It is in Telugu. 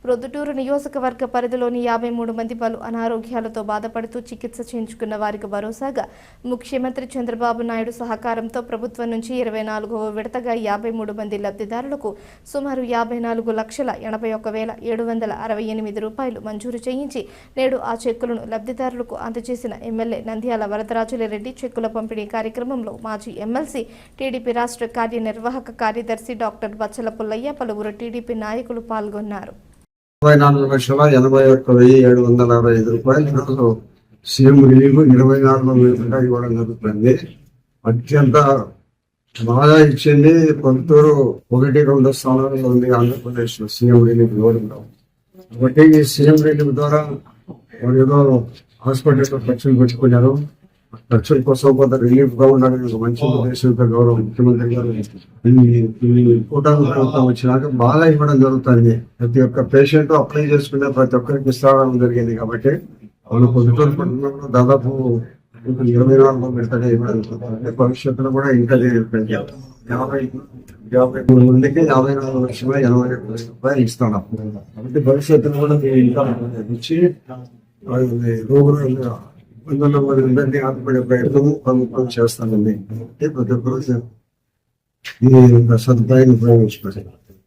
ప్రొద్దుటూరు నియోజకవర్గ పరిధిలోని 53 మంది పలు అనారోగ్యాలతో బాధపడుతూ చికిత్స చేయించుకున్న వారికి భరోసాగా ముఖ్యమంత్రి చంద్రబాబు నాయుడు సహకారంతో ప్రభుత్వం నుంచి 24వ విడతగా 53 మంది లబ్ధిదారులకు సుమారు 54,81,768 రూపాయలు మంజూరు చేయించి నేడు ఆ చెక్కులను లబ్ధిదారులకు అందజేసిన ఎమ్మెల్యే నంద్యాల వరదరాజులరెడ్డి చెక్కుల పంపిణీ కార్యక్రమంలో మాజీ ఎమ్మెల్సీ టీడీపీ రాష్ట్ర కార్యనిర్వాహక కార్యదర్శి డాక్టర్ బచ్చల పుల్లయ్య పలువురు టీడీపీ నాయకులు పాల్గొన్నారు. 24,81,765 రూపాయలు సీఎం రిలీఫ్ 24వ విడతగా ఇవ్వడం జరుగుతుంది. అత్యంత బాగా ఇచ్చింది పొంతూరు 1-2 స్థానాల్లో ఉంది ఆంధ్రప్రదేశ్ లో సీఎం రిలీఫ్ ఇవ్వడంలో. కాబట్టి ఈ సీఎం రిలీఫ్ ద్వారా వారు ఏదో హాస్పిటల్లో ఖర్చులు పెట్టుకున్నారు. ఖర్చుల కోసం కొంత రిలీఫ్ గా ఉండాలని ఒక మంచి ఉద్దేశంతో గౌరవ ముఖ్యమంత్రి గారు కూటమి ప్రభుత్వం వచ్చినాక బాగా ఇవ్వడం జరుగుతుంది. ప్రతి ఒక్క పేషెంట్ అప్లై చేసుకునే ప్రతి ఒక్కరికి ఇస్తాడం జరిగింది. కాబట్టి వాళ్ళు పొద్దుటూరు పట్టణంలో దాదాపు 24వ విడతగా ఇవ్వడం జరుగుతుంది. భవిష్యత్తులో కూడా ఇంకా 53 మందికి 54,80,000 రూపాయలు ఇస్తాను. కాబట్టి భవిష్యత్తులో కూడా ఇంకా ఇచ్చి రోగులు అందరినీ ఆదుకునే ప్రయత్నం ప్రభుత్వం చేస్తానండి. ప్రతి ఒక్కరు ఈ సదుపాయాన్ని ఉపయోగించుకోవాలి.